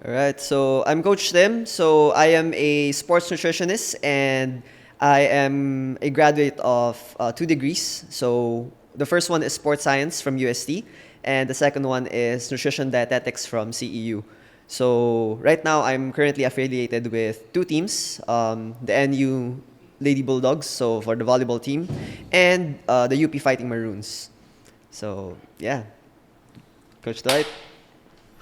All right, so I'm Coach Tim. So I am a sports nutritionist and I am a graduate of 2 degrees. So the first one is sports science from UST, and the second one is nutrition dietetics from CEU. So right now I'm currently affiliated with two teams, the NU Lady Bulldogs, so for the volleyball team, and the UP Fighting Maroons. So yeah, Coach Dwight.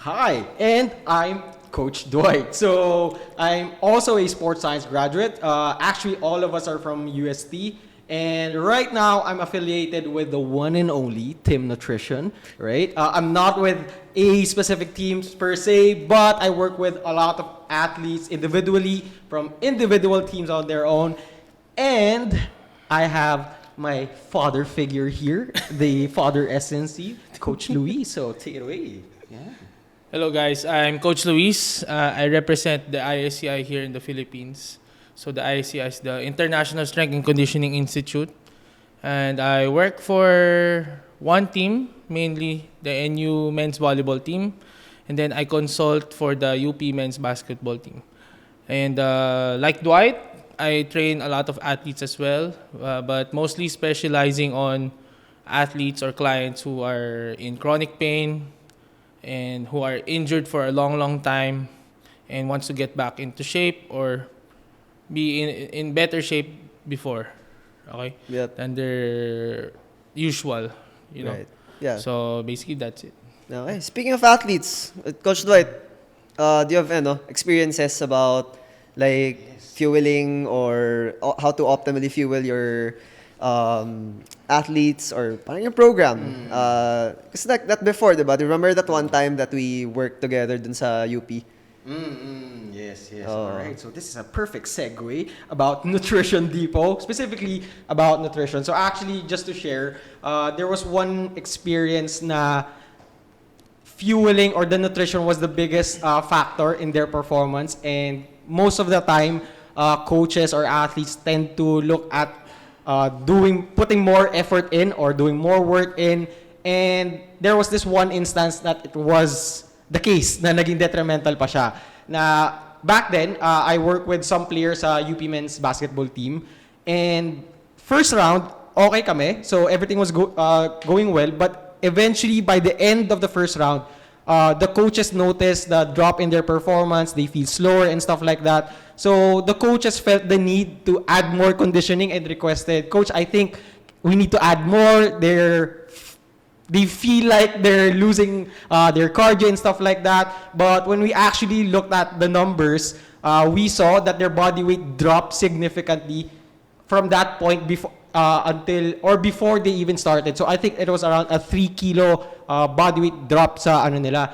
Hi, and I'm Coach Dwight. So I'm also a sports science graduate. Actually, all of us are from UST. And right now, I'm affiliated with the one and only Tim Nutrition, right? I'm not with a specific team per se, but I work with a lot of athletes individually from individual teams on their own. And I have my father figure here, the father SNC, Coach Luis. So take it away. Yeah. Hello guys, I'm Coach Luis. I represent the ISCI here in the Philippines. So the ISCI is the International Strength and Conditioning Institute. And I work for one team, mainly the NU men's volleyball team. And then I consult for the UP men's basketball team. And like Dwight, I train a lot of athletes as well, but mostly specializing on athletes or clients who are in chronic pain, and who are injured for a long time and wants to get back into shape or be in better shape before, okay, Yep. than their usual, you know. Right. Yeah. So basically that's it. Okay. Speaking of athletes, Coach Dwight, do you have experiences about like fueling or how to optimally fuel your athletes or parang yung program? Kasi that before, diba? Remember that one time that we worked together dun sa UP? Yes, yes. Oh. All right. So this is a perfect segue about Nutrition Depot, specifically about nutrition. So actually, just to share, there was one experience na fueling or the nutrition was the biggest factor in their performance, and most of the time, coaches or athletes tend to look at putting more effort in or doing more work in, and there was this one instance that it was the case na naging detrimental pa siya. Na back then, I worked with some players sa UP men's basketball team, and first round, okay kami, so everything was going well, but eventually by the end of the first round, the coaches noticed the drop in their performance, they feel slower and stuff like that. So the coaches felt the need to add more conditioning and requested, Coach, I think we need to add more. They feel like they're losing their cardio and stuff like that. But when we actually looked at the numbers, we saw that their body weight dropped significantly from that point before they even started. So I think it was around a 3 kilo body weight drop sa nila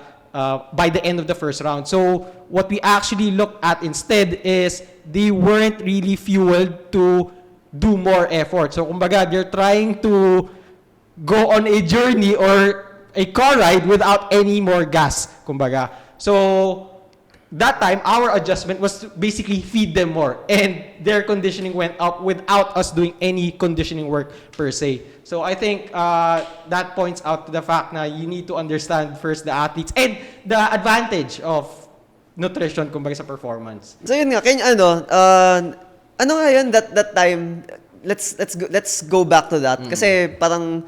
by the end of the first round. So what we actually looked at instead is they weren't really fueled to do more effort. So kumbaga, they're trying to go on a journey or a car ride without any more gas, kumbaga. So that time, our adjustment was to basically feed them more, and their conditioning went up without us doing any conditioning work per se. So I think that points out to the fact na you need to understand first the athletes and the advantage of nutrition kumbaga sa performance. So yun nga, kanya ano nga yun that time, let's go back to that. Kasi parang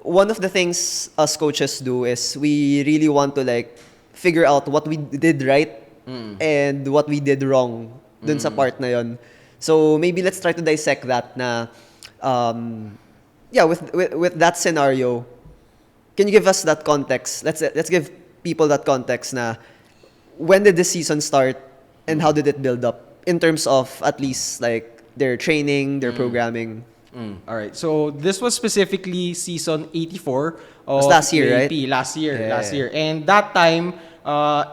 one of the things us coaches do is we really want to like figure out what we did right and what we did wrong dun sa part na yun. So maybe let's try to dissect that na with that scenario, can you give us that context? Let's give people that context na when did the season start and how did it build up in terms of at least like their training, their programming. All right. So this was specifically season 84 was of last year, right? UAP. Last Yeah. year. And that time,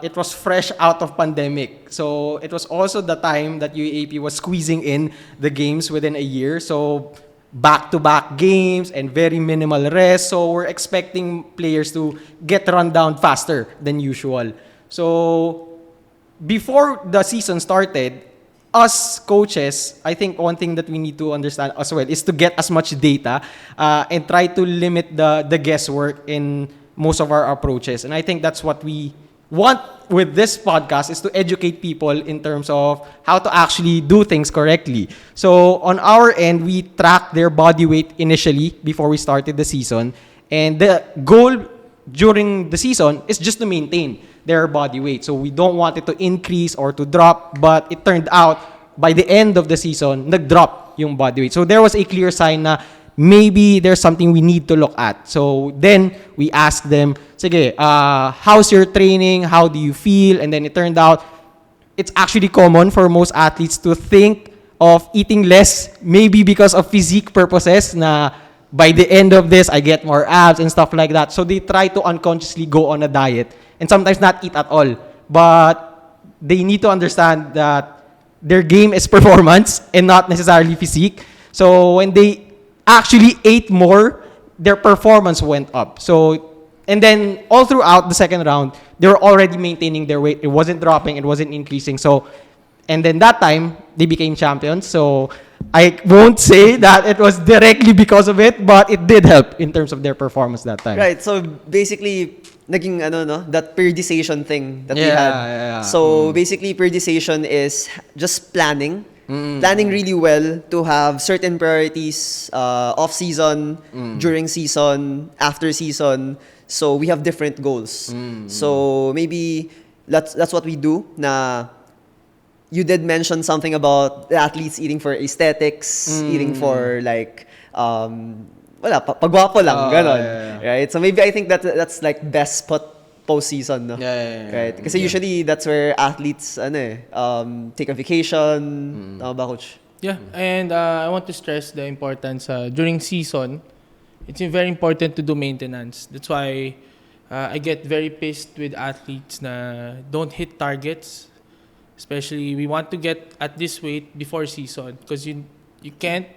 it was fresh out of pandemic. So it was also the time that UAP was squeezing in the games within a year. So back-to-back games and very minimal rest. So we're expecting players to get run down faster than usual. So before the season started, us coaches, I think one thing that we need to understand as well is to get as much data and try to limit the guesswork in most of our approaches. And I think that's what we want with this podcast is to educate people in terms of how to actually do things correctly. So on our end, we track their body weight initially before we started the season. And the goal during the season is just to maintain their body weight. So we don't want it to increase or to drop. But it turned out by the end of the season, nag-drop yung body weight. So there was a clear sign na maybe there's something we need to look at. So then we asked them, sige, how's your training? How do you feel? And then it turned out it's actually common for most athletes to think of eating less, maybe because of physique purposes na by the end of this, I get more abs and stuff like that. So they try to unconsciously go on a diet and sometimes not eat at all. But they need to understand that their game is performance and not necessarily physique. So when they actually ate more, their performance went up. So, and then all throughout the second round, they were already maintaining their weight. It wasn't dropping, it wasn't increasing. So, and then that time, they became champions. So, I won't say that it was directly because of it, but it did help in terms of their performance that time. Right. So basically, naging that periodization thing that we had. Yeah. So basically, periodization is just planning. Planning really well to have certain priorities off season, during season, after season. So we have different goals. So maybe that's what we do. Na you did mention something about the athletes eating for aesthetics, eating for like wala pagwapo lang ganon. Yeah. Right? So maybe I think that's like best spot post-season, no? Yeah. Right? Kasi usually that's where athletes take a vacation, tama ba, coach? Yeah, and I want to stress the importance during season. It's very important to do maintenance. That's why I get very pissed with athletes na don't hit targets. Especially, we want to get at this weight before season because you can't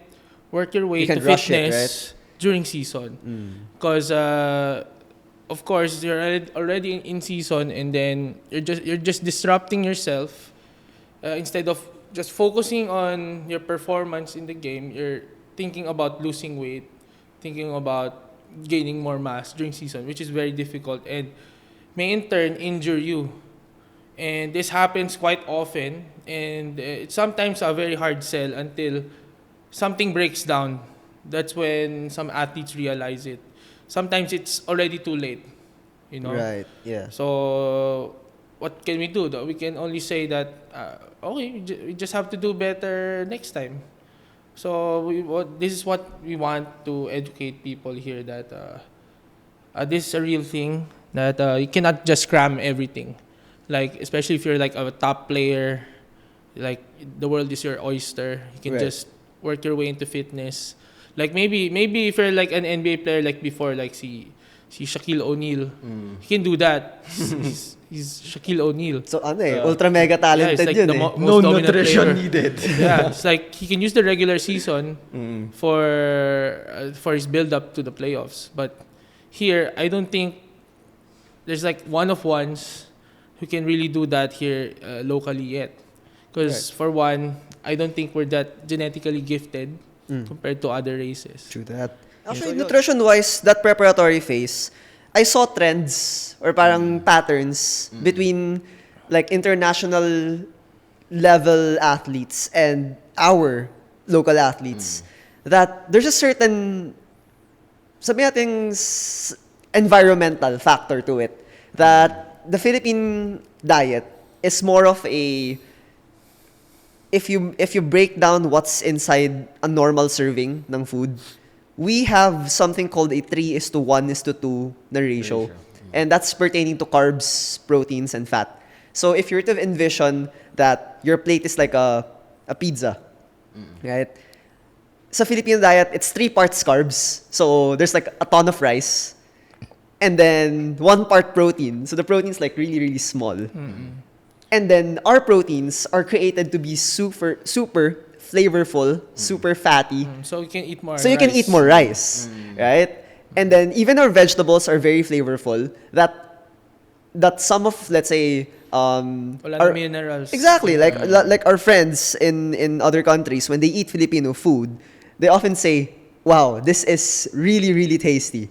work your way You to can rush it, fitness during season. Because of course you're already in season, and then you're just disrupting yourself instead of just focusing on your performance in the game. You're thinking about losing weight, thinking about gaining more mass during season, which is very difficult and may in turn injure you. And this happens quite often, and it's sometimes a very hard sell until something breaks down. That's when some athletes realize it. Sometimes it's already too late, Right, yeah. So what can we do? We can only say that, okay, we just have to do better next time. So this is what we want to educate people here, that this is a real thing, that you cannot just cram everything. Like, especially if you're like a top player, like the world is your oyster. You can Right. just work your way into fitness. Like maybe if you're like an NBA player like before, like si Shaquille O'Neal, he can do that. He's Shaquille O'Neal. So ultra mega talented like yun the eh. most dominant player. needed. Yeah, it's like he can use the regular season for his build up to the playoffs. But here, I don't think there's like one of ones who can really do that here locally yet. Because for one, I don't think we're that genetically gifted compared to other races. True that. Actually, nutrition-wise, that preparatory phase, I saw trends or parang patterns between like international level athletes and our local athletes. That there's a certain, sabi natin, environmental factor to it. That the Philippine diet is more of a, if you break down what's inside a normal serving ng food, we have something called a 3:1:2 na ratio. And that's pertaining to carbs, proteins, and fat. So if you're to envision that your plate is like a pizza, right? Sa Filipino diet, it's 3 parts carbs. So there's like a ton of rice. And then 1 part protein. So the protein's like really, really small. And then our proteins are created to be super flavorful, super fatty. So you can eat more. So you can eat more rice, right? And then even our vegetables are very flavorful. That some of, let's say, Wala our- na minerals. exactly, like our friends in other countries, when they eat Filipino food, they often say, "Wow, this is really really tasty,"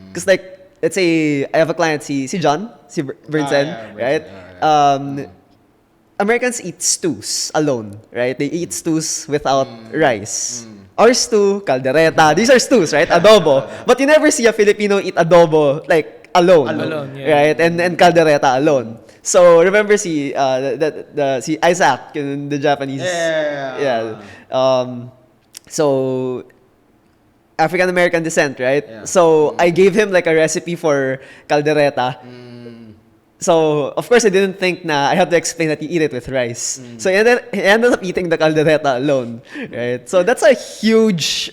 because like let's say I have a client, si John, si Bernsen, yeah, Bernsen. right? Americans eat stews alone, right? They eat stews without rice. Our stew, caldereta, these are stews, right? Adobo. But you never see a Filipino eat adobo like alone, Alone, yeah. right? And caldereta alone. So remember si Isaac, the Japanese, Yeah. so African American descent, right? Yeah. So I gave him like a recipe for caldereta. So, of course, I didn't think na I have to explain that you eat it with rice. So, he ended up eating the caldereta alone, right? So, that's a huge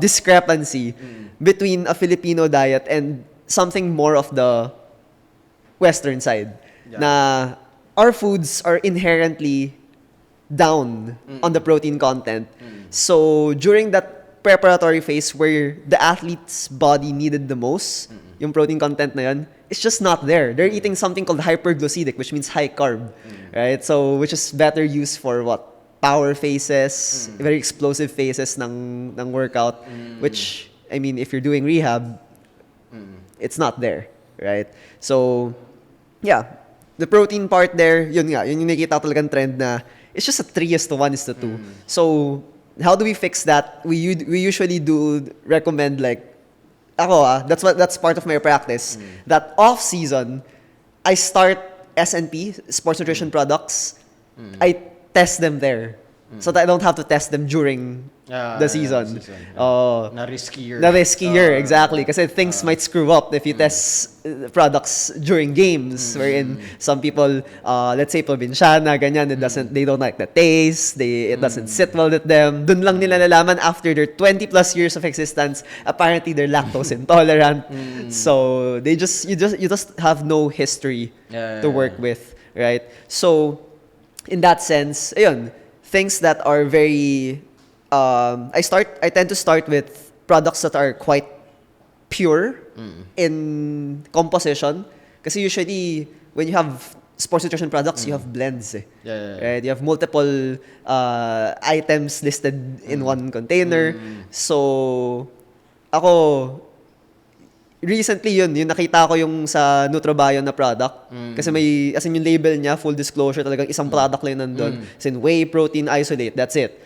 discrepancy between a Filipino diet and something more of the Western side. Yeah. Na our foods are inherently down on the protein content. So, during that preparatory phase where the athlete's body needed the most, yung protein content na yun, it's just not there. They're eating something called hyperglycemic, which means high carb, right? So, which is better used for what? Power phases, very explosive phases ng workout, which, I mean, if you're doing rehab, it's not there, right? So, yeah, the protein part there, yun yung nakikita talagang trend na it's just a 3:1:2. So, how do we fix that? We usually do recommend like that's part of my practice. That off season, I start S&P, sports nutrition products. I test them there. So that I don't have to test them during the season. Na riskier. Na riskier, exactly. Kasi things might screw up if you test products during games, wherein some people, let's say probinsyana, ganyan, they don't like the taste, it doesn't sit well with them. Dun lang nila nalaman after their 20 plus years of existence, apparently they're lactose intolerant. So you just have no history to work with, right? So in that sense, ayun, things that are very I tend to start with products that are quite pure in composition. Kasi usually, when you have sports nutrition products, you have blends. Right? You have multiple items listed in one container. So, ako, recently yung nakita ko yung sa Nutrobio na product. Kasi as in yung label niya, full disclosure, talagang isang product lang nandun. As in whey protein isolate, that's it.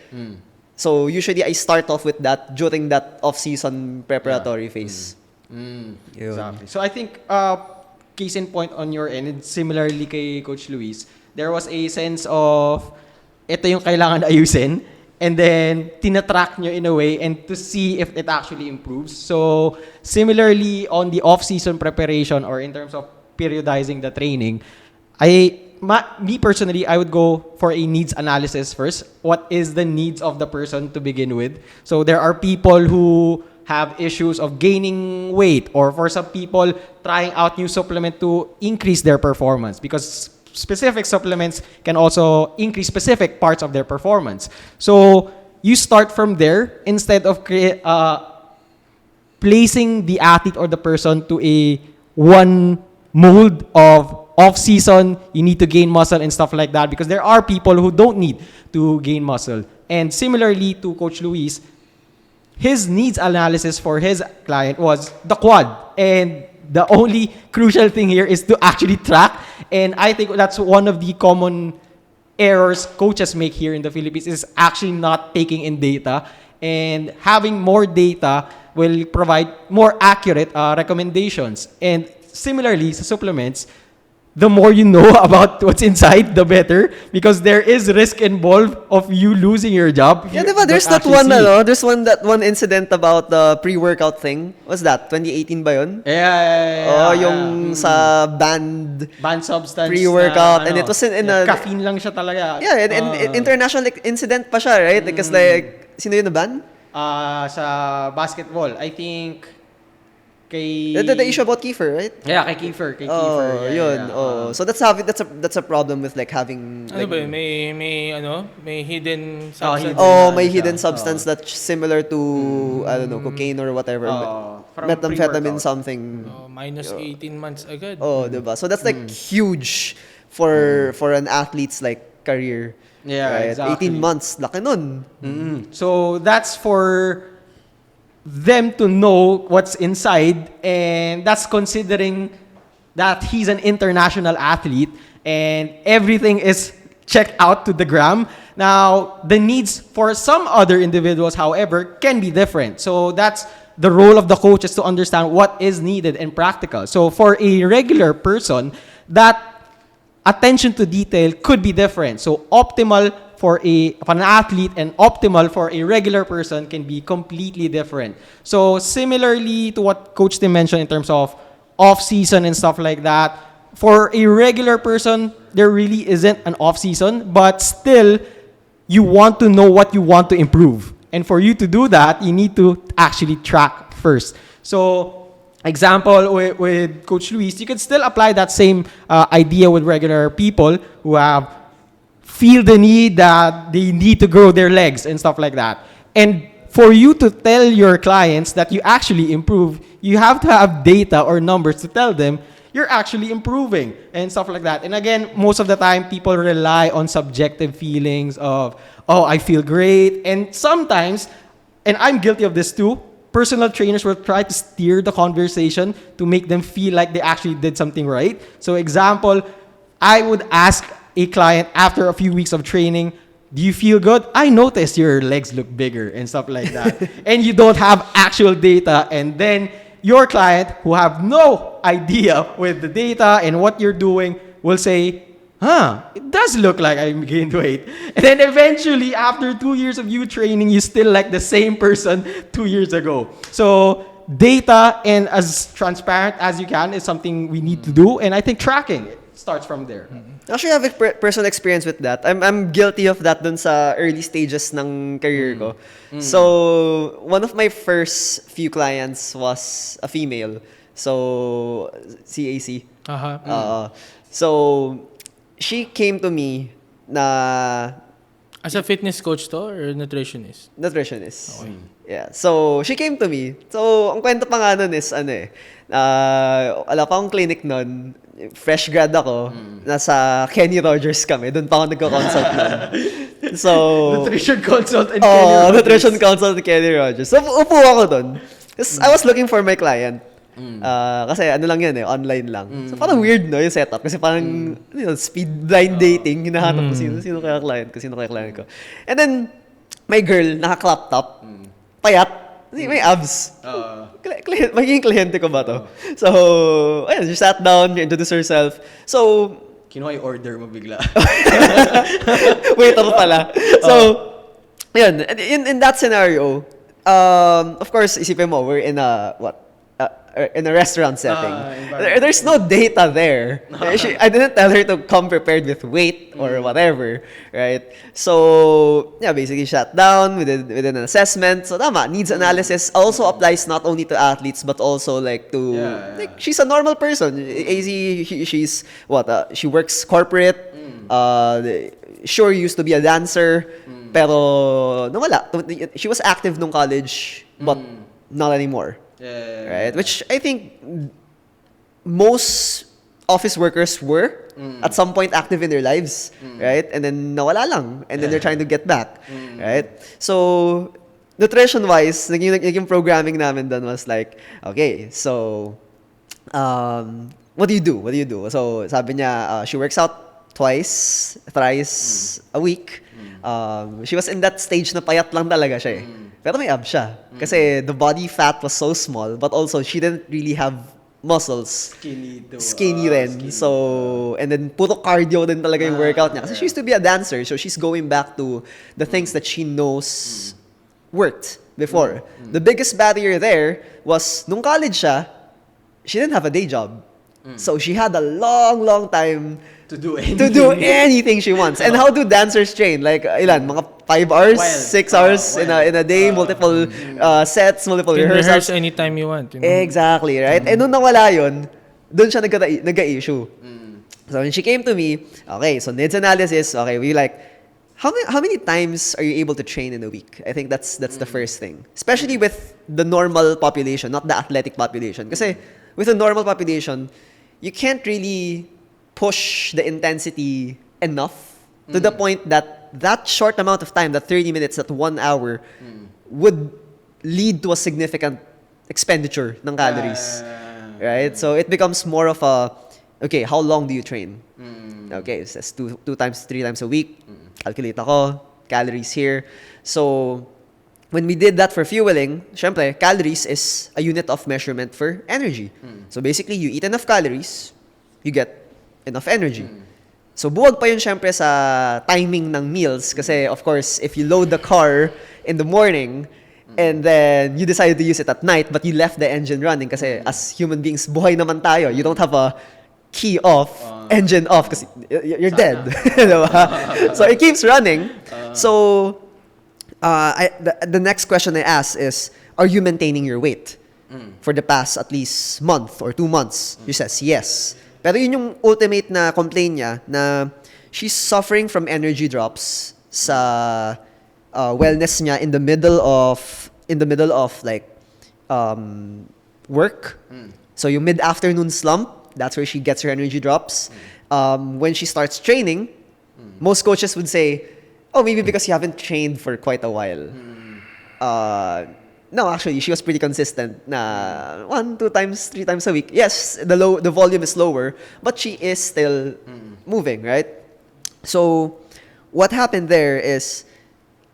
So usually I start off with that during that off-season preparatory phase. Exactly. So I think, case in point on your end, and similarly kay Coach Luis, there was a sense of, ito yung kailangan ayusin, and then tinatrack nyo in a way and to see if it actually improves. So similarly on the off-season preparation or in terms of periodizing the training, me personally, I would go for a needs analysis first. What is the needs of the person to begin with? So there are people who have issues of gaining weight, or for some people trying out new supplement to increase their performance, because specific supplements can also increase specific parts of their performance. So you start from there instead of placing the athlete or the person to a one mold of off-season, you need to gain muscle and stuff like that, because there are people who don't need to gain muscle. And similarly to Coach Luis, his needs analysis for his client was the quad. And the only crucial thing here is to actually track. And I think that's one of the common errors coaches make here in the Philippines, is actually not taking in data. And having more data will provide more accurate recommendations. And similarly, sa supplements, the more you know about what's inside, the better, because there is risk involved of you losing your job. Yeah, diba? There's that one incident about the pre-workout thing. What's that? 2018 ba yun? Yeah. Yung sa banned substance pre-workout, and it was in a caffeine lang siya talaga. Yeah, and international incident pa siya, right? Because like, sino yun na ban? Sa basketball, I think kay The issue about Kiefer, right? Yeah, kay Kiefer. So that's a problem with like having Ano like, ba yun? May hidden substance. may hidden substance that's similar to I don't know, cocaine or whatever. Methamphetamine something. Minus 18 months agad. Diba? So that's like huge for an athlete's like career. Yeah, right? exactly. 18 months, laki nun. So that's for them to know what's inside, and that's considering that he's an international athlete and everything is checked out to the gram. Now, the needs for some other individuals, however, can be different. So that's the role of the coach, is to understand what is needed and practical. So for a regular person, that attention to detail could be different. So optimal for an athlete and optimal for a regular person can be completely different. So similarly to what Coach Tim mentioned in terms of off-season and stuff like that, for a regular person, there really isn't an off-season, but still, you want to know what you want to improve. And for you to do that, you need to actually track first. So, example with Coach Luis, you can still apply that same idea with regular people who have feel the need that they need to grow their legs and stuff like that. And for you to tell your clients that you actually improve, you have to have data or numbers to tell them you're actually improving and stuff like that. And again, most of the time, people rely on subjective feelings of, oh, I feel great. And sometimes, and I'm guilty of this too, personal trainers will try to steer the conversation to make them feel like they actually did something right. So example, I would ask a client after a few weeks of training, do you feel good? I noticed your legs look bigger and stuff like that. And you don't have actual data, and then your client, who have no idea with the data and what you're doing, will say, it does look like I gained weight. And then eventually, after 2 years of you training, you still like the same person 2 years ago. So data and as transparent as you can is something we need to do. And I think tracking starts from there. Actually, I have a personal experience with that. I'm guilty of that dun sa early stages ng career ko. So, one of my first few clients was a female. So, CAC. So, she came to me na As a fitness coach to or nutritionist? nutritionist. Okay. Yeah. So, she came to me. So, ang kwento pa nga nun is, wala pa akong clinic nun. Fresh grad ako. Nasa Kenny Rogers kami. Doon pa ako nagko-consult nun. So, Nutrition consult and nutrition consult at Kenny Rogers. So, upo ako doon. I was looking for my client. Kasi ano lang yan online lang. So parang weird no yung setup. Kasi parang speed blind dating. Hinahanap ko sino kaya client ko. And then, my girl, naka-crop top. Payat. May abs. Magiging kliyente ko ba to? So, ayun, she sat down, introduced herself. So, kinuha yung order mo bigla. waiter pala. So, yun, in that scenario, of course, isipin mo, we're in a, in a restaurant setting. There's no data there. I didn't tell her to come prepared with weight or whatever, right? So, yeah, basically sat down with an assessment. So, tama, needs analysis also applies not only to athletes but also like to, like, she's a normal person. AZ, she's, she works corporate. Sure, used to be a dancer. Pero, nawala. She was active nung college, but not anymore. Right? Which I think most office workers were at some point active in their lives, right? And then nawala lang, and then they're trying to get back, right? So nutrition-wise, naging programming namin done was like, okay, so what do you do? What do you do? So sabi niya, she works out thrice a week. She was in that stage na payat lang talaga siya eh. Pero may abs siya. Kasi the body fat was so small, but also she didn't really have muscles. Skinny rin. So, and then puro cardio din talaga yung workout niya. Kasi she used to be a dancer, so she's going back to the things that she knows worked before. The biggest barrier there was, nung college siya, she didn't have a day job. So she had a long time to do anything she wants. And how do dancers train? Like, ilan? Mga 5 hours, 6 hours in a day, multiple sets, multiple You can rehearsals. rehearse anytime you want. You know? Exactly, right? And nung nawala yun, doon siya nagka-issue. So when she came to me, okay, so needs analysis, okay, we like, how many times are you able to train in a week? I think that's the first thing. Especially with the normal population, not the athletic population. Kasi with the normal population, you can't really push the intensity enough to the point that short amount of time, that 30 minutes, that 1 hour, would lead to a significant expenditure ng calories. Right? So it becomes more of a, okay, how long do you train? Okay, it says two times, 3 times a week. Calculate ako, calories here. So when we did that for fueling, syempre, calories is a unit of measurement for energy. So basically, you eat enough calories, you get enough energy. So buwag pa yun syempre sa timing ng meals kasi of course, if you load the car in the morning and then you decided to use it at night but you left the engine running kasi as human beings, buhay naman tayo. You don't have a key off, engine off kasi you're dead. Diba? So it keeps running. So the next question I ask is, are you maintaining your weight for the past at least month or 2 months? She says yes. Pero yun yung ultimate na complaint niya na she's suffering from energy drops sa wellness niya in the middle of like work. So yung mid-afternoon slump, that's where she gets her energy drops. When she starts training, most coaches would say, oh, maybe because you haven't trained for quite a while. No, actually, she was pretty consistent na 1, 2 times, 3 times a week. Yes, the volume is lower, but she is still moving, right? So, what happened there is,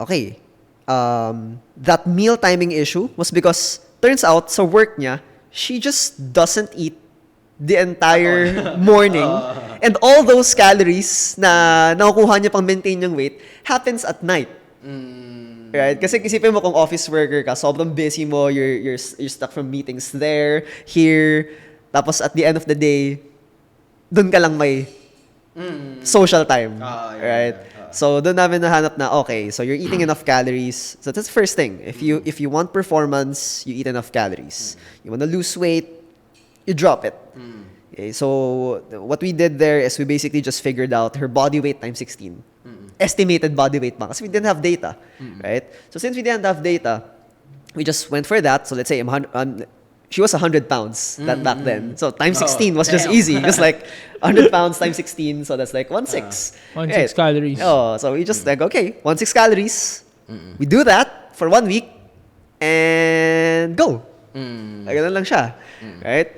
okay, that meal timing issue was because, turns out, sa work niya, she just doesn't eat the entire morning. And all those calories na nakukuha niya pang maintain yung weight happens at night. Right? Kasi isipin mo kung office worker ka, sobrang busy mo, you're stuck from meetings there, here, tapos at the end of the day, dun ka lang may social time. Right? So dun namin nahanap na, okay, so you're eating enough calories. So that's the first thing. If you want performance, you eat enough calories. You want to lose weight, you drop it. Okay, so what we did there is we basically just figured out her body weight times 16. Estimated body weight pa kasi we didn't have data, right? So since we didn't have data, we just went for that. So let's say she was 100 pounds back then. So times 16 was just easy. Just like 100 pounds times 16, so that's like 1/6. 1/6 calories. Oh, so we just like, okay, 1/6 calories. We do that for 1 week and go. Ganun lang siya, right?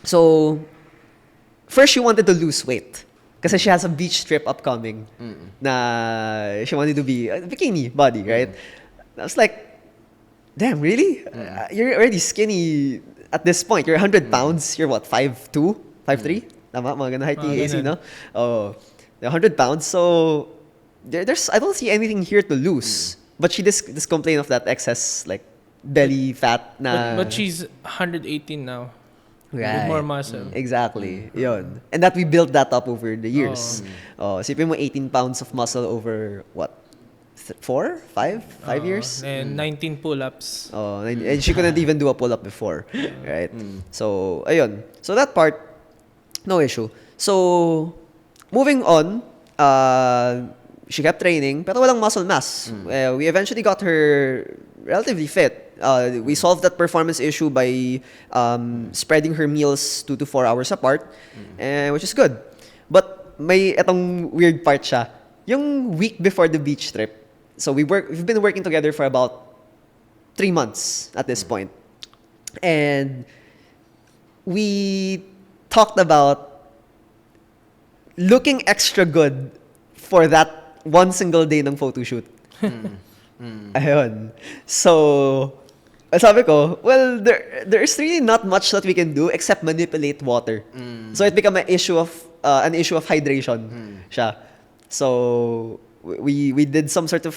So first she wanted to lose weight. Kasi she has a beach trip upcoming na she wanted to be a bikini body, right? I was like, damn, really? You're already skinny at this point. You're 100 pounds. You're what, 5'2", 5'3"? Tama, mga ganun height ni AC, no? Oh, 100 pounds. So, there's I don't see anything here to lose. But she this complaint of that excess, like, belly fat na... But she's 118 now. Right. With more muscle. Exactly. Yun. And that we built that up over the years. Oh, sipin mo 18 pounds of muscle over what? 4? 5 years? And 19 pull-ups. Oh, and she couldn't even do a pull-up before. Right? So, ayun. So that part, no issue. So, moving on, she kept training, pero walang muscle mass. We eventually got her relatively fit. We solved that performance issue by spreading her meals 2 to 4 hours apart, which is good. But may etong weird part siya. Yung week before the beach trip, so we've been working together for about 3 months at this point. And we talked about looking extra good for that one single day ng photo shoot. Ayun. So, sabi ko, well, there's really not much that we can do except manipulate water. So it became an issue of hydration siya. So we did some sort of,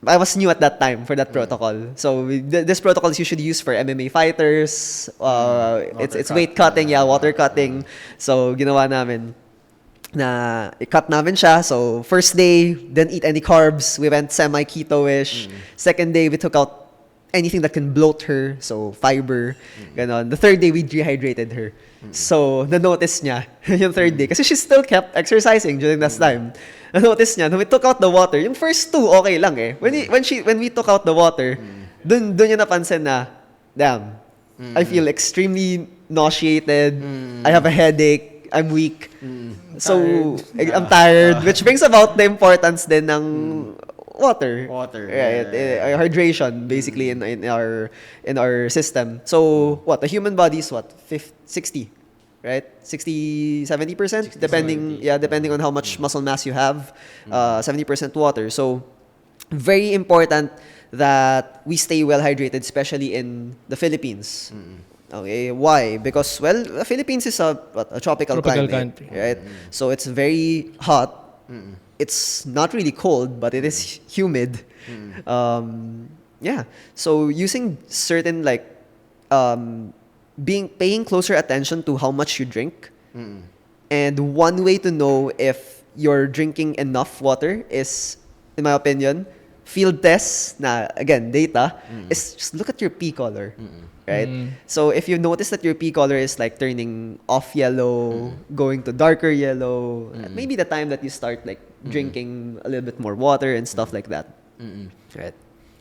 I was new at that time for that protocol. So this protocol is usually used for MMA fighters. It's weight cutting, water cutting. So ginawa namin na i-cut namin siya. So first day, didn't eat any carbs. We went semi-keto-ish. Second day, we took out anything that can bloat her, so fiber, ganon. The third day, we dehydrated her. So, na-notice niya yung third day. Kasi she still kept exercising during that time. Na-notice niya, when we took out the water, yung first 2, okay lang eh. When we took out the water, dun niya napansin na, damn, I feel extremely nauseated, I have a headache, I'm weak. So, I'm tired, which brings about the importance din ng water. Water, Right. yeah. Hydration, basically, in our system. So, what? The human body is what? 60, right? 60, 70%? 60, Depending, 70. yeah, depending on how much muscle mass you have. 70% water. So, very important that we stay well hydrated, especially in the Philippines. Okay, why? Because, well, the Philippines is a tropical Tropical climate, country. right? So it's very hot. It's not really cold, but it is humid. Yeah. So using certain like paying closer attention to how much you drink, and one way to know if you're drinking enough water is, in my opinion, field tests. Na again, data is just look at your pee color. Right? So if you notice that your pee color is like turning off yellow, going to darker yellow, maybe the time that you start like drinking a little bit more water and stuff like that. Right.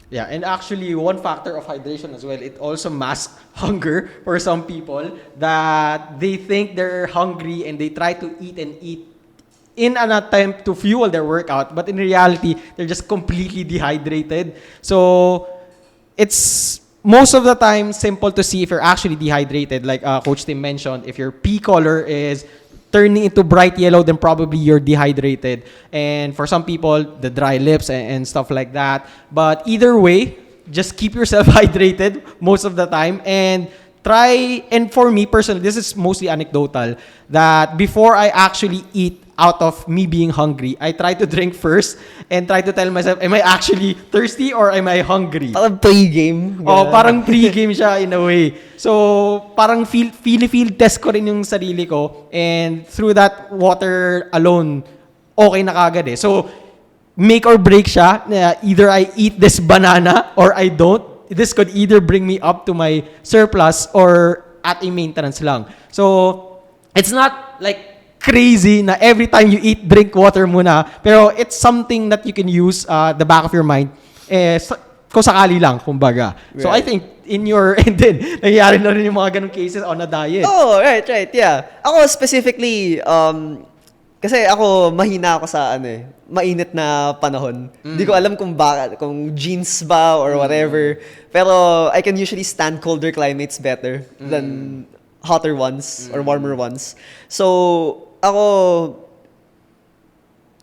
Yeah, and actually, one factor of hydration as well, it also masks hunger for some people that they think they're hungry and they try to eat and eat in an attempt to fuel their workout, but in reality, they're just completely dehydrated. So, it's most of the time simple to see if you're actually dehydrated. Like Coach Tim mentioned, if your pee color is turning into bright yellow, then probably you're dehydrated. And for some people, the dry lips and stuff like that. But either way, just keep yourself hydrated most of the time and try. And for me personally, this is mostly anecdotal, that before I actually eat out of me being hungry, I try to drink first and try to tell myself, am I actually thirsty or am I hungry? Parang pre-game. Oh, Ganun. parang pre-game siya in a way. So, parang feel test ko rin yung sarili ko, and through that water alone, okay na kagad eh. So, make or break siya. Either I eat this banana or I don't. This could either bring me up to my surplus or at a maintenance lang. So, it's not like crazy na every time you eat, drink water muna. Pero it's something that you can use the back of your mind. Kung sakali lang, kumbaga. So I Right. think in your, and then, nangyayari na rin yung mga ganong cases on a diet. Oh, right, yeah. Ako specifically, kasi ako mahina ako sa mainit na panahon. Hindi ko alam kung kung genes ba or whatever. Pero I can usually stand colder climates better than hotter ones or warmer ones. So, ako,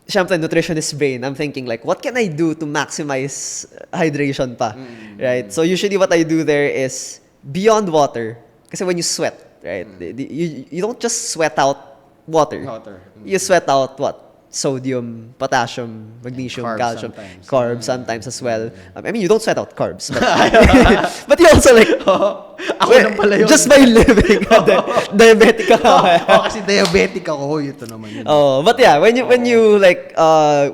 syempre, nutritionist brain, I'm thinking like, what can I do to maximize hydration pa? Right? So usually what I do there is beyond water. Kasi when you sweat, right? You don't just sweat out water. You sweat out what? Sodium, potassium, magnesium, Carbs calcium, sometimes. carbs sometimes as well. I mean, you don't sweat out carbs, but, but you also like, Ako lang pala yun. just by living, diabetic ka. Kasi diabetic ako. Ito naman yun. Oh, but yeah, when you like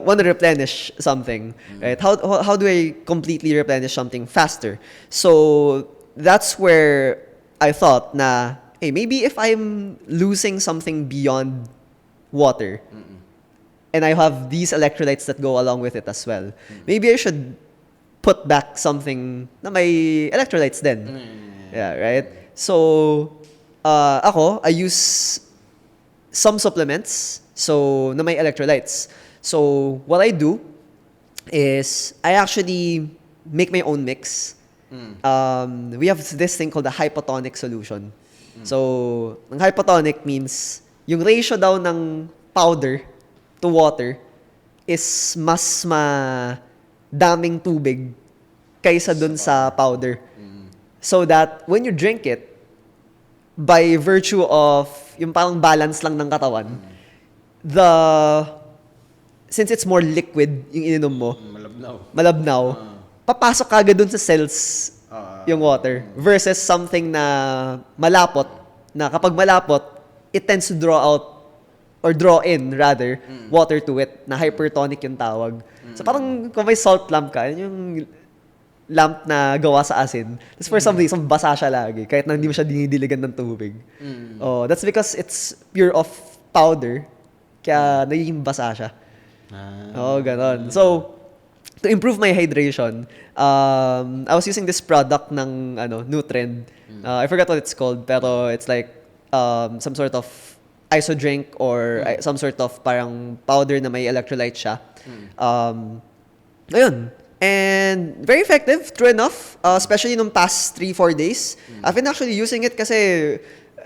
want to replenish something, right? How do I completely replenish something faster? So that's where I thought na, hey, maybe if I'm losing something beyond water, and I have these electrolytes that go along with it as well, maybe I should put back something na may electrolytes din. Yeah, right? So, ako, I use some supplements so na may electrolytes. So, what I do is I actually make my own mix. We have this thing called the hypotonic solution. So, ang hypotonic means yung ratio daw ng powder to water is mas daming tubig kaysa dun sa powder. So that when you drink it, by virtue of yung parang balance lang ng katawan, since it's more liquid yung ininom mo, malabnaw, papasok kagad dun sa cells yung water versus something na malapot, na kapag malapot, it tends to draw out or draw in rather water to it, na hypertonic yung tawag. So parang kung may salt lamp ka, yun yung lamp na gawa sa asin. Tapos for some reason, basa siya lagi kahit na hindi mo siya dinidiligan ng tubig. Oh, that's because it's pure of powder, kaya nagiging basa siya. Oo, ganon. So, to improve my hydration, I was using this product ng Nutrend. I forgot what it's called, pero it's like some sort of iso drink or some sort of parang powder na may electrolyte siya. Ayun. And very effective, true enough. Especially nung past 3-4 days. I've been actually using it kasi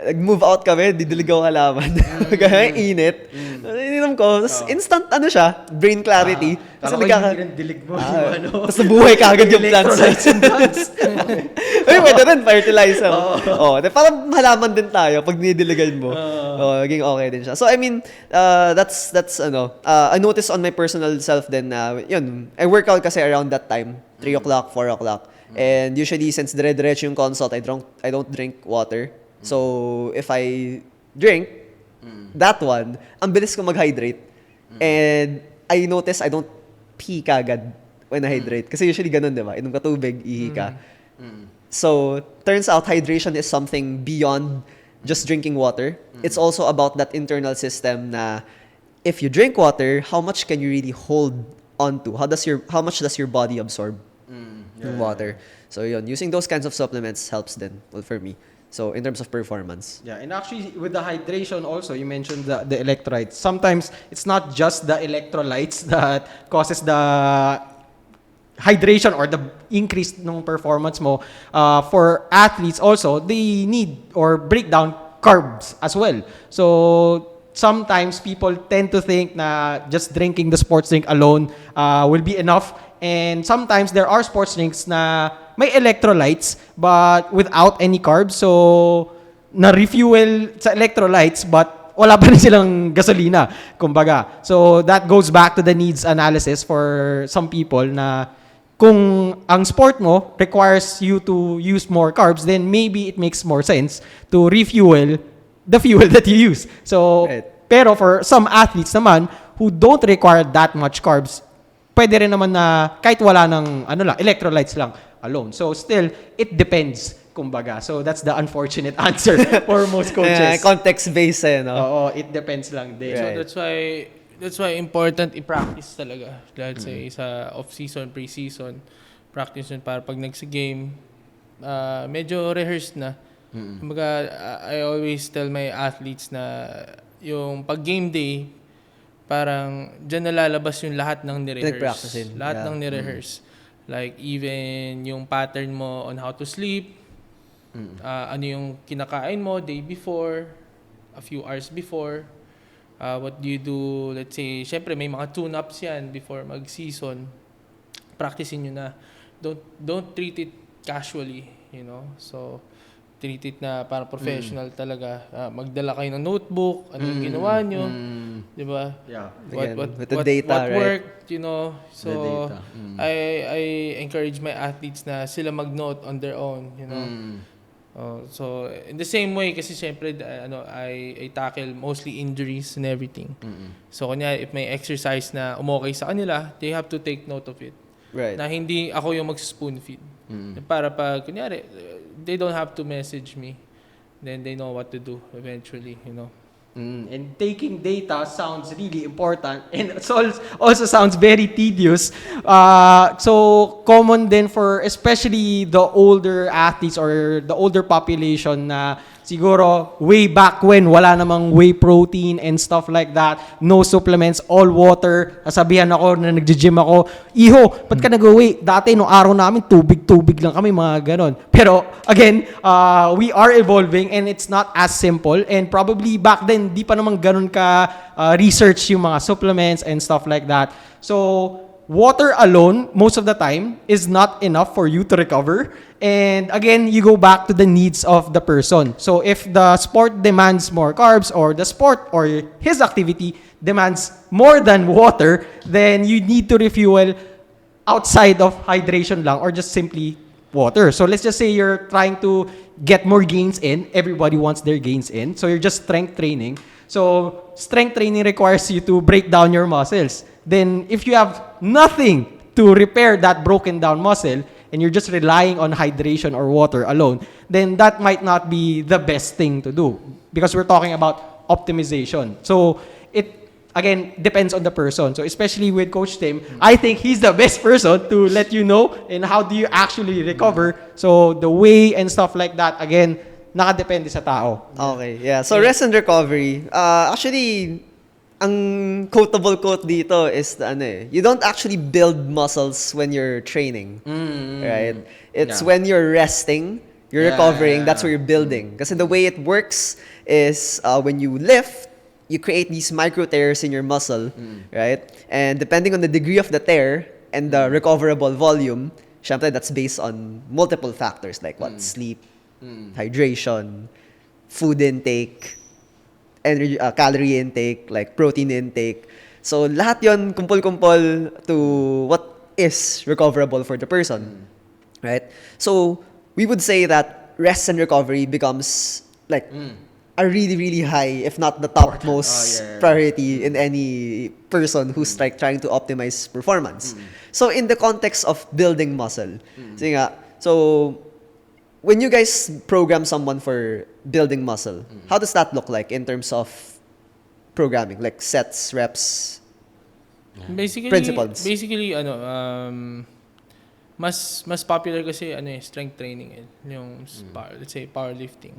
nag-move out kami, didiligaw kalaban. Kaya init. Ininom ko, tapos instant ano siya, brain clarity. Kala ko yung dilig mo. yung ano, Tapos nabuhay kagad yung plants. electrolytes and plants. Ay, pwede rin, fertilizer. Oh, parang halaman din tayo pag dinidiligan mo. Naging okay din siya. So, I mean, that's I noticed on my personal self then na, yun, I work out kasi around that time, 3 o'clock, 4 o'clock. And usually, since dire-diretso yung consult, I don't drink water. So, if I drink, that one, ang bilis ko mag-hydrate. And I notice I don't pee kagad when I hydrate. Kasi usually ganun, di ba? Inom ka tubig, ihi ka. So, turns out hydration is something beyond just drinking water. It's also about that internal system na if you drink water, how much can you really hold onto? How much does your body absorb yung water? So, yun, using those kinds of supplements helps then, well, for me. So, in terms of performance. Yeah, and actually with the hydration also, you mentioned the electrolytes. Sometimes it's not just the electrolytes that causes the hydration or the increase ng performance mo. For athletes also, they need or break down carbs as well. So sometimes people tend to think na just drinking the sports drink alone will be enough. And sometimes there are sports drinks na may electrolytes but without any carbs. So na-refuel sa electrolytes but wala pa rin silang gasolina, kumbaga. So that goes back to the needs analysis for some people na kung ang sport mo requires you to use more carbs, then maybe it makes more sense to refuel the fuel that you use. So, Right. pero for some athletes naman who don't require that much carbs, pwede rin naman na kahit wala ng electrolytes lang alone. So still, it depends, kumbaga. So that's the unfortunate answer for most coaches. Context-based no? Oo, it depends lang din. So Right. that's why important i-practice talaga. Let's say sa off-season, pre-season, practice yun para pag nagsi-game, medyo rehearsed na. Kumbaga, I always tell my athletes na yung pag game day, parang dyan nalalabas yung lahat ng Pinag-practicein. ni-rehearse. Lahat Yeah. ng ni-rehearse. Like even yung pattern mo on how to sleep, ano yung kinakain mo day before, a few hours before, what do you do, let's say, syempre may mga tune-ups yan before mag-season. Practicein nyo na. Don't treat it casually, you know. So, treat it na parang professional talaga. Magdala kayo ng notebook, ano yung ginawa nyo, di ba? Yeah. Again, with the data, what right? worked, you know. So, The data. I encourage my athletes na sila mag-note on their own, you know. So in the same way kasi syempre I tackle mostly injuries and everything. So kanya if may exercise na umokay sa kanila, they have to take note of it. Right. Na hindi ako yung mag-spoon feed. Para pag kunyari they don't have to message me. Then they know what to do eventually, you know. And taking data sounds really important and it also sounds very tedious. So common then for especially the older athletes or the older population na siguro way back when wala namang whey protein and stuff like that, no supplements, all water. Sabihan ako na nagji-gym ako, "Iho, ba't ka nag-whey? Dati nung araw namin tubig lang kami, mga ganon." Pero again, we are evolving and it's not as simple and probably back then di pa naman ganon ka research yung mga supplements and stuff like that. So water alone, most of the time, is not enough for you to recover. And again, you go back to the needs of the person. So if the sport demands more carbs or the sport or his activity demands more than water, then you need to refuel outside of hydration lang or just simply water. So let's just say you're trying to get more gains in. Everybody wants their gains in. So you're just strength training. So strength training requires you to break down your muscles. Then if you have nothing to repair that broken down muscle and you're just relying on hydration or water alone, then that might not be the best thing to do because we're talking about optimization. So it again depends on the person. So especially with Coach Tim, I think he's the best person to let you know and how do you actually recover. So the way and stuff like that, again, nakadepende sa tao. Okay, yeah. So rest and recovery. Actually, ang quotable quote dito is the ano eh, you don't actually build muscles when you're training, right? It's Yeah. when you're resting, you're Yeah, recovering, yeah, that's yeah. where you're building. Kasi the way it works is when you lift, you create these micro tears in your muscle, right? And depending on the degree of the tear and the recoverable volume, syempre that's based on multiple factors like what sleep, hydration, food intake, energy, calorie intake, like protein intake. So lahat yon kumpul-kumpul to what is recoverable for the person, right? So we would say that rest and recovery becomes like a really really high, if not the topmost yeah. priority in any person who's like trying to optimize performance. So in the context of building muscle, sige nga, so when you guys program someone for building muscle, how does that look like in terms of programming, like sets, reps? Principles. Basically mas popular kasi strength training yung let's say powerlifting.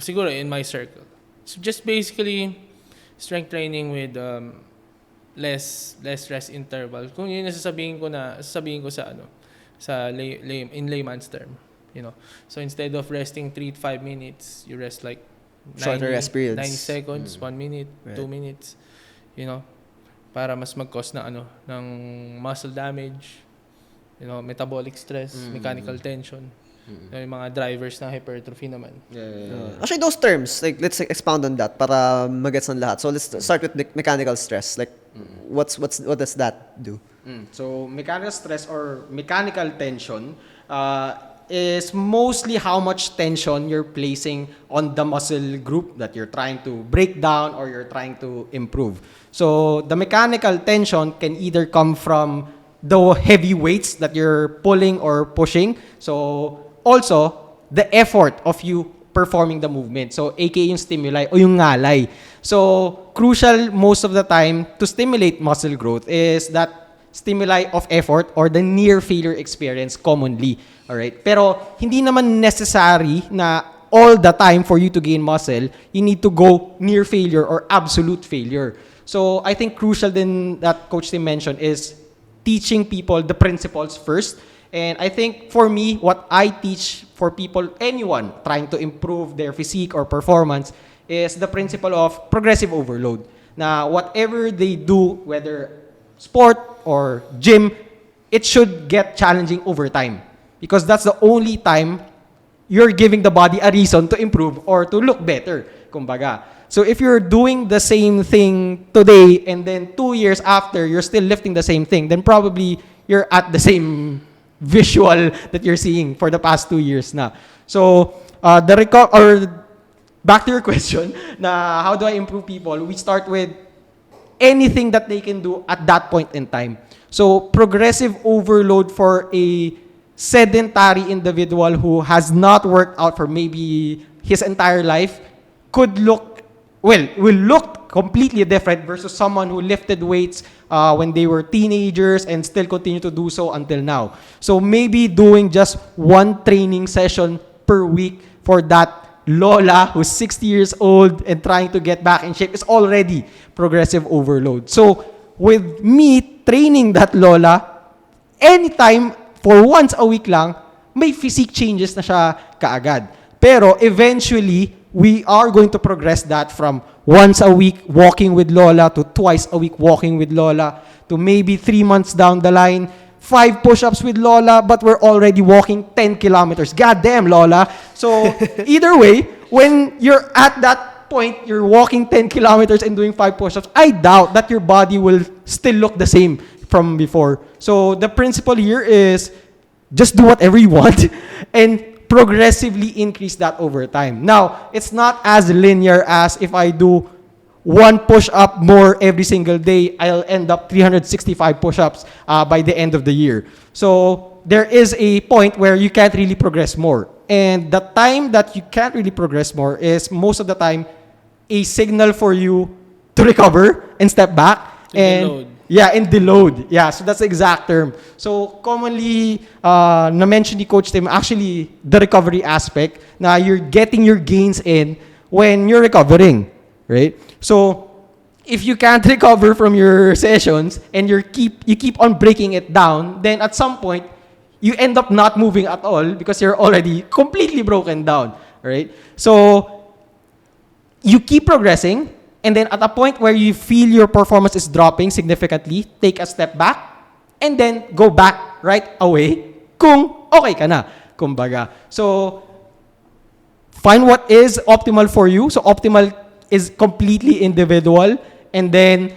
Siguro in my circle. So just basically strength training with less rest interval. Kung yun sasabihin ko in layman's term, So instead of resting 3 to 5 minutes, you rest like Shorter rest periods. 90 seconds, 1 minute, Right. 2 minutes, para mas mag-cause ng muscle damage, metabolic stress, mechanical tension. Yung mga drivers ng hypertrophy naman. Actually, those terms, like let's expound on that para magets ng lahat. So let's start with mechanical stress. Like, what does that do? So mechanical stress or mechanical tension is mostly how much tension you're placing on the muscle group that you're trying to break down or you're trying to improve. So the mechanical tension can either come from the heavy weights that you're pulling or pushing. So also the effort of you performing the movement. So aka yung stimuli o yung ngalay. So crucial most of the time to stimulate muscle growth is that stimuli of effort or the near failure experience commonly. Alright? Pero hindi naman necessary na all the time for you to gain muscle, you need to go near failure or absolute failure. So I think crucial din that Coach Tim mentioned is teaching people the principles first. And I think for me, what I teach for people, anyone trying to improve their physique or performance, is the principle of progressive overload. Na whatever they do, whether sport or gym, it should get challenging over time. Because that's the only time you're giving the body a reason to improve or to look better, kumbaga. So if you're doing the same thing today and then 2 years after you're still lifting the same thing, then probably you're at the same visual that you're seeing for the past 2 years na. So back to your question, na how do I improve people? We start with anything that they can do at that point in time. So progressive overload for a sedentary individual who has not worked out for maybe his entire life will look completely different versus someone who lifted weights when they were teenagers and still continue to do so until now. So maybe doing just one training session per week for that lola who's 60 years old and trying to get back in shape is already progressive overload. So with me training that lola, anytime for once a week lang, may physique changes na siya kaagad. Pero eventually, we are going to progress that from once a week walking with Lola to twice a week walking with Lola to maybe 3 months down the line, 5 push-ups with Lola, but we're already walking 10 kilometers. God damn, Lola. So either way, when you're at that point, you're walking 10 kilometers and doing 5 push-ups, I doubt that your body will still look the same from before. So the principle here is just do whatever you want and progressively increase that over time. Now, it's not as linear as if I do 1 push-up more every single day, I'll end up 365 push-ups by the end of the year. So there is a point where you can't really progress more. And the time that you can't really progress more is most of the time a signal for you to recover and step back. To and deload. Yeah, and deload. Yeah, so that's the exact term. So commonly, na-mention ni Coach Tim, actually, the recovery aspect, na you're getting your gains in when you're recovering, right? So if you can't recover from your sessions and you keep on breaking it down, then at some point you end up not moving at all because you're already completely broken down, right? So you keep progressing, and then at a point where you feel your performance is dropping significantly, take a step back and then go back right away kung okay ka na, kumbaga. So find what is optimal for you. So optimal is completely individual. And then,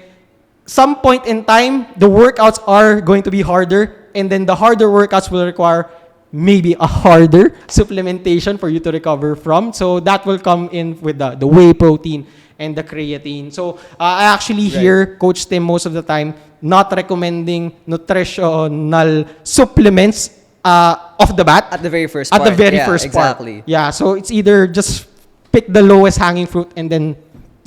some point in time, the workouts are going to be harder. And then the harder workouts will require maybe a harder supplementation for you to recover from. So that will come in with the whey protein and the creatine. So I actually hear Coach Tim most of the time not recommending nutritional supplements off the bat. At the very first At part. the very Yeah, first exactly. part. Yeah, so it's either just pick the lowest hanging fruit and then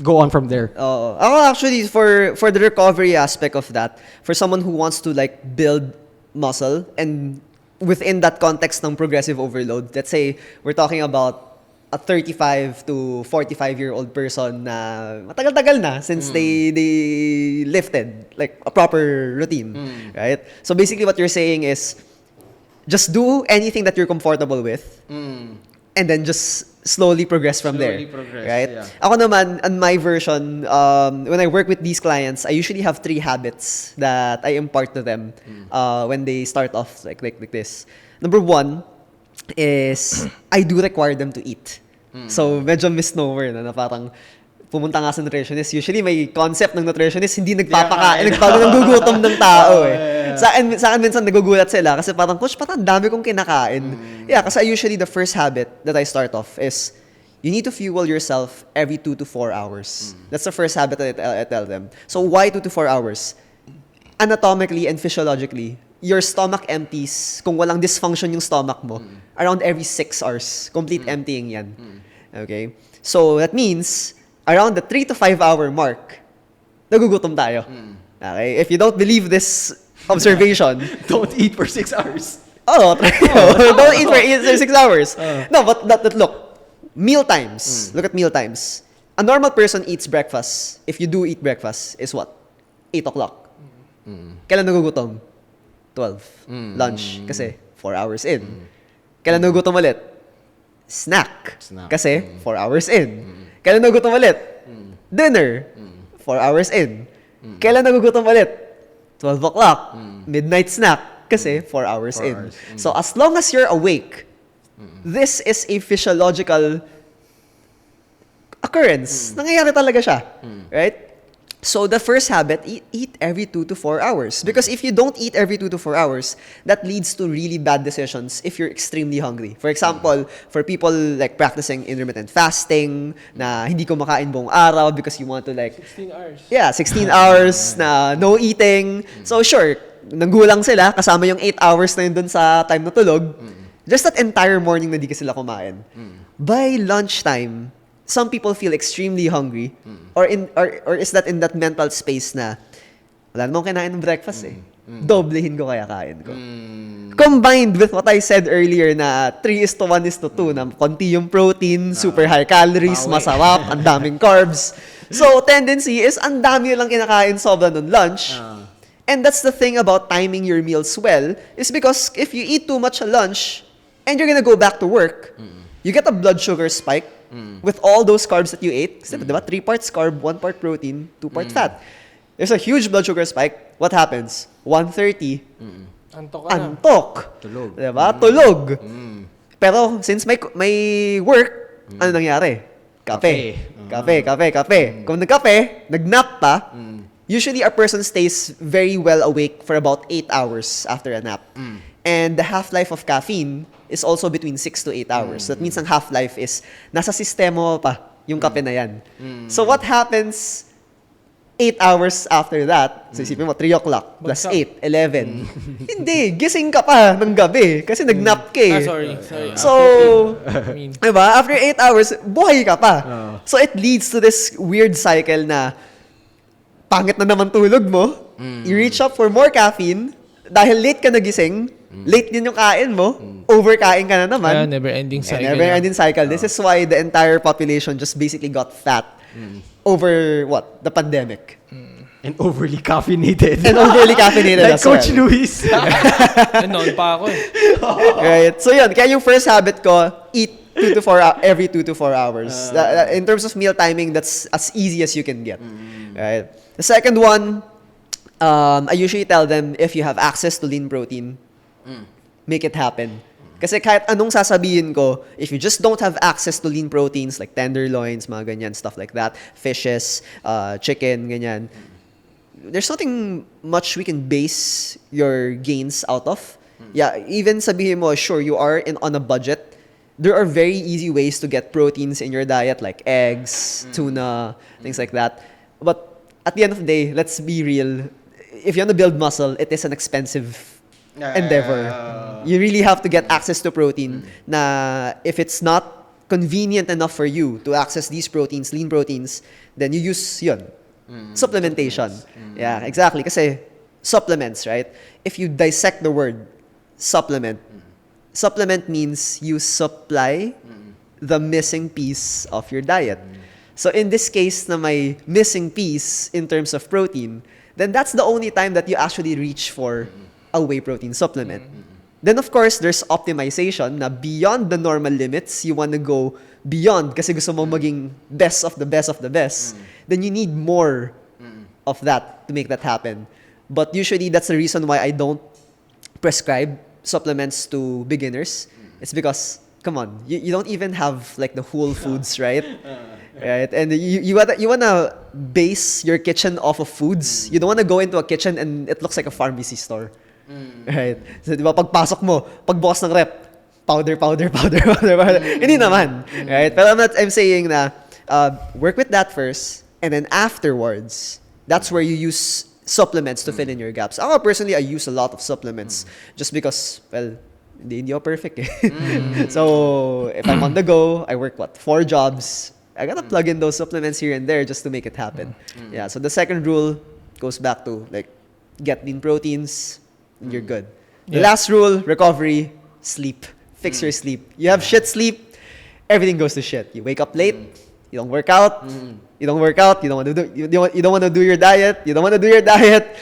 go on from there. Ako actually, for the recovery aspect of that, for someone who wants to like build muscle and within that context ng progressive overload, let's say we're talking about a 35 to 45-year-old person na matagal-tagal na since they lifted like a proper routine, right? So basically what you're saying is just do anything that you're comfortable with and then just slowly progress from Slowly there. progress, Right? yeah. Ako naman, on my version, when I work with these clients, I usually have 3 habits that I impart to them when they start off like this. Number 1 is I do require them to eat. So, medyo misnomer na parang pumunta nga sa nutritionist. Usually, may concept ng nutritionist, hindi nagpapakain, naggugutom ng tao eh. Sa akin minsan nagugulat sila kasi parang, Coach, parang dami kong kinakain. Yeah, kasi usually the first habit that I start off is you need to fuel yourself every 2 to 4 hours. That's the first habit that I tell them. So why 2 to 4 hours? Anatomically and physiologically, your stomach empties, kung walang dysfunction yung stomach mo, around every 6 hours. Complete emptying yan. Okay? So that means, around the 3 to 5 hour mark, nagugutom tayo. Okay? If you don't believe this observation, Don't eat for 6 hours. don't eat for 6 hours. No, but look, meal times. Look at meal times. A normal person eats breakfast. If you do eat breakfast, is what? 8 o'clock. Kailan nagugutom? 12. Lunch. Kasi 4 hours in. Kailan nagugutom ulit? Snack. Kasi 4 hours in. Kailan nagugutom ulit? Dinner. 4 hours in. Kailan nagugutom ulit? 12 o'clock. Midnight snack. Kasi 4 hours in. So as long as you're awake, this is a physiological occurrence. Nangyayari talaga siya. Right? So the first habit, eat every 2 to 4 hours. Because if you don't eat every 2 to 4 hours, that leads to really bad decisions if you're extremely hungry. For example, for people like practicing intermittent fasting, na hindi kumakain buong araw because you want to like 16 hours. yeah, 16 hours na no eating. So sure, nanggulang sila, kasama yung 8 hours na yun dun sa time na tulog. Just that entire morning na di ka sila kumain. By lunchtime, some people feel extremely hungry or is that in that mental space na wala namang kinain ng breakfast eh. Doblehin ko kaya kain ko. Combined with what I said earlier na 3:1:2 na konti yung protein, super high calories, masarap, ang daming carbs. So, tendency is ang dami lang kinakain sobra ng lunch. And that's the thing about timing your meals well, is because if you eat too much at lunch and you're gonna go back to work, you get a blood sugar spike with all those carbs that you ate. Kasi, diba? 3 parts carb, 1 part protein, 2 parts fat. There's a huge blood sugar spike. What happens? 1:30, Antok ka na. antok. Tulog. Diba? Tulog. Pero since may work, ano nangyari? Kape. Kape. Kung nagkape, nagnap pa, usually a person stays very well awake for about 8 hours after a nap. And the half-life of caffeine is also between 6 to 8 hours. So that means ang half-life is nasa sistema mo pa yung kape na yan. So what happens 8 hours after that? So isipin mo, 3 o'clock plus Bagsak. 8, 11. Hindi, gising ka pa ng gabi kasi nagnap ka eh. Sorry. So, I mean, diba? After 8 hours, buhay ka pa. So it leads to this weird cycle na pangit na naman tulog mo, you reach up for more caffeine, dahil late ka nagising, late din yung kain mo, overkain ka na naman. never-ending cycle. Never-ending cycle. This is why the entire population just basically got fat over what? The pandemic. And overly caffeinated. And overly caffeinated like as Coach well. Luis. Noon pa ako eh. Right? So yun, kaya yung first habit ko, eat 2 to 4 every 2 to 4 hours. In terms of meal timing, that's as easy as you can get. Right? The second one, I usually tell them if you have access to lean protein, make it happen. Kasi kahit anong sasabihin ko, if you just don't have access to lean proteins like tenderloins, mga ganyan, stuff like that, fishes, chicken, ganyan, there's nothing much we can base your gains out of. Yeah, even sabihin mo, sure, you are on a budget. There are very easy ways to get proteins in your diet like eggs, tuna, things like that. But at the end of the day, let's be real. If you want to build muscle, it is an expensive endeavor. You really have to get access to protein na if it's not convenient enough for you to access these proteins, lean proteins, then you use yun. Supplementation. Yeah, exactly. Kasi supplements, right? If you dissect the word supplement, supplement means you supply the missing piece of your diet. So in this case na may missing piece in terms of protein, then that's the only time that you actually reach for a whey protein supplement. Then of course, there's optimization na beyond the normal limits, you want to go beyond kasi gusto mo maging best of the best of the best. Then you need more of that to make that happen. But usually that's the reason why I don't prescribe supplements to beginners. It's because, come on, you don't even have like the whole foods, right? Right? And you wanna base your kitchen off of foods. You don't wanna go into a kitchen and it looks like a pharmacy store. Right? So, di ba, pagpasok mo, pagbukas ng rep, powder. Hindi naman. Right? Pero I'm saying na, work with that first, and then afterwards, that's where you use supplements to fill in your gaps. Ako personally, I use a lot of supplements just because, well, hindi ako perfect eh. So, if I'm on the go, I work 4 jobs. I gotta plug in those supplements here and there just to make it happen. Yeah, so the second rule goes back to like get lean proteins, and you're good. The last rule, recovery, sleep. Fix your sleep. You have shit sleep, everything goes to shit. You wake up late, you don't work out. You don't work out. You don't want to do your diet. You don't want to do your diet.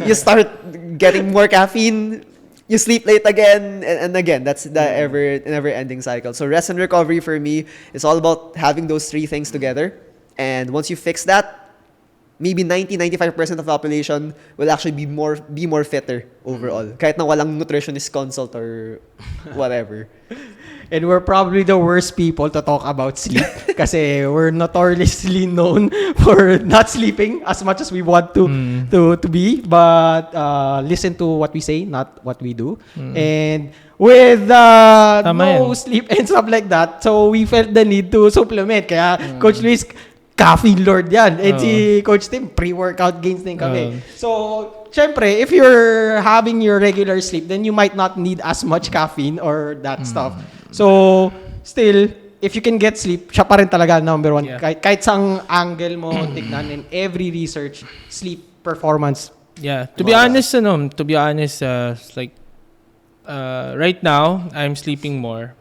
You start getting more caffeine. You sleep late again and again. That's the never-ending cycle. So rest and recovery for me is all about having those 3 things together. And once you fix that, maybe 90-95% of the population will actually be more fitter overall. Kahit na walang nutritionist consult or whatever. And we're probably the worst people to talk about sleep kasi we're notoriously known for not sleeping as much as we want to be. But listen to what we say, not what we do. And with no sleep and stuff like that, so we felt the need to supplement. Kaya Coach Luis, caffeine lord yan. And si Coach Tim, pre-workout gains din kami. So, syempre, if you're having your regular sleep, then you might not need as much caffeine or that stuff. So, still, if you can get sleep, siya pa rin talaga number 1. Yeah. Kahit sang angle mo tignan in every research, sleep performance. Yeah, to be honest, like right now I'm sleeping more,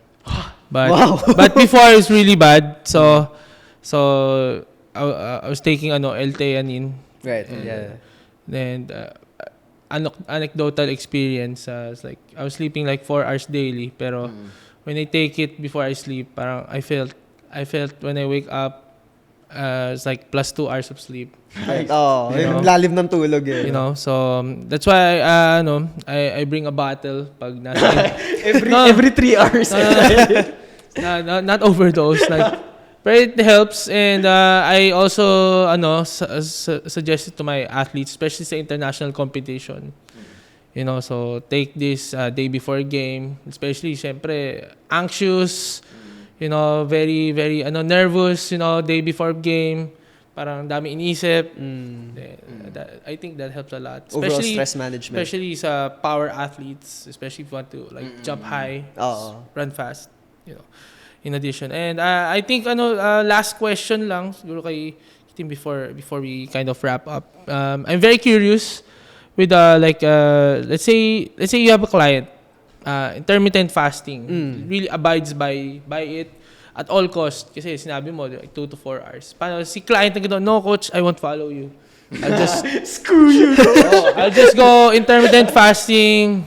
but but before it's really bad. So I was taking L-theanine. Right. Yeah. And anecdotal experience, it's like I was sleeping like 4 hours daily, pero when I take it before I sleep, parang I felt when I wake up, it's like plus 2 hours of sleep. Yung lalim ng tulog eh. You know, so that's why I bring a bottle pag nasa every 3 hours. Not overdose, like, but it helps. And I also suggest it to my athletes, especially sa international competition. You know, so take this day before game, especially syempre anxious, you know, very very nervous, you know, day before game, parang dami inisip. I think that helps a lot, Overall especially stress management. especially sa power athletes, especially if you want to like jump high, run fast, you know. In addition, and I think last question lang siguro kay Tim before we kind of wrap up. I'm very curious with let's say you have a client, intermittent fasting, really abides by it. at all cost. Kasi sinabi mo, like 2 to 4 hours. Paano si client na gano'n, no coach, I won't follow you. I'll just Screw you. I'll just go intermittent fasting.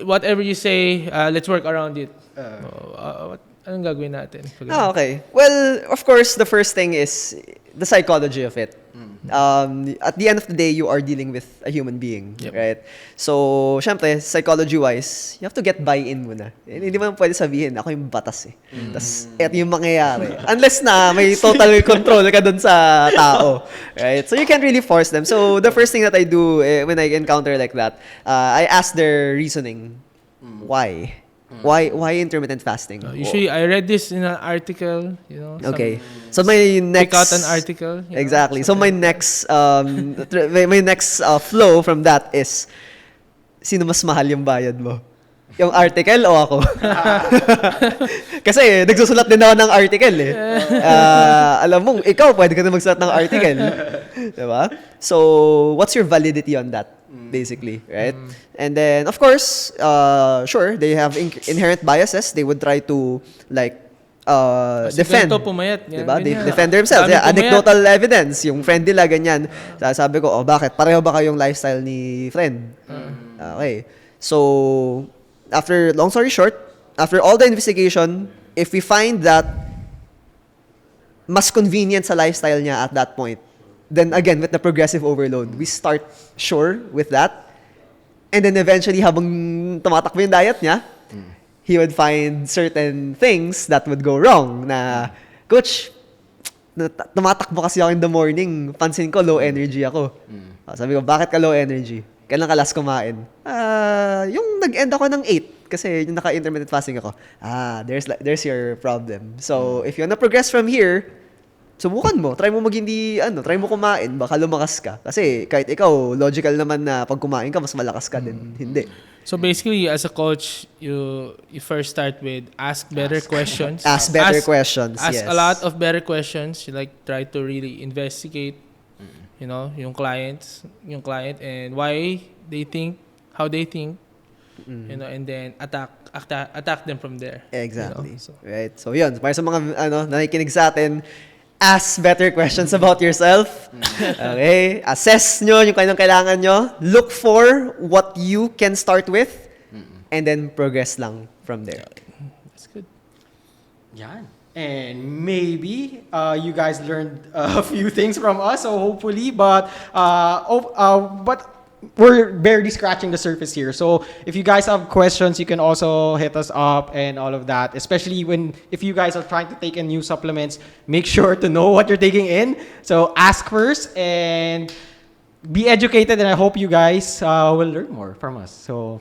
Whatever you say, let's work around it. Anong gagawin natin? Okay. Well, of course, the first thing is the psychology of it. At the end of the day, you are dealing with a human being, Yep. right? So, syempre, psychology-wise, you have to get buy-in muna. Hindi mo pwede sabihin, ako yung batas eh. Tapos, eto yung mangyayari. Unless na may total control ka dun sa tao, right? So, you can't really force them. So, the first thing that I do when I encounter like that, I ask their reasoning. Why? Why intermittent fasting? Usually, I read this in an article, Okay. So my next pick out an article. Exactly. So my next my next flow from that is sino mas mahal yung bayad mo? Yung article o ako? Kasi nagsusulat din ako ng article eh. Alam mo, ikaw pwede ka na magsulat ng article. Diba? So, what's your validity on that? Basically, right? And then, of course, sure, they have inherent biases. They would try to, like, defend. Ganito, pumayat. Yan, Diba? They ganyan. defend themselves. Dami Yeah, pumayat. anecdotal evidence. Yung friend nila, ganyan. Sabi ko, bakit? Pareho ba kayong lifestyle ni friend? Okay. So, long story short, after all the investigation, if we find that mas convenient sa lifestyle niya at that point, then again, with the progressive overload, we start sure with that. And then eventually, habang tumatakbo yung diet niya, he would find certain things that would go wrong na, Coach, tumatakbo kasi ako in the morning, pansin ko low energy ako. Sabi ko, bakit ka low energy? Kailan ka last kumain? Yung nag-end ako ng 8 kasi yung naka-intermittent fasting ako. There's your problem. So, if you wanna progress from here, subukan mo. Try mo try mo kumain, baka lumakas ka. Kasi kahit ikaw, logical naman na pag kumain ka, mas malakas ka din. Hindi. So basically, as a coach, you first start with ask better questions. Ask better questions, Ask yes. a lot of better questions. You try to really investigate, yung client and why they think, how they think, and then attack them from there. Exactly. So, Right. So, yun. Para sa mga nakikinig sa atin, ask better questions about yourself. Okay? Assess nyo yung kailangan nyo. Look for what you can start with. And then progress lang from there. that's good. Yan. And maybe you guys learned a few things from us, so hopefully, but we're barely scratching the surface here. So if you guys have questions, you can also hit us up and all of that. Especially if you guys are trying to take in new supplements, make sure to know what you're taking in. So ask first and be educated. And I hope you guys will learn more from us. So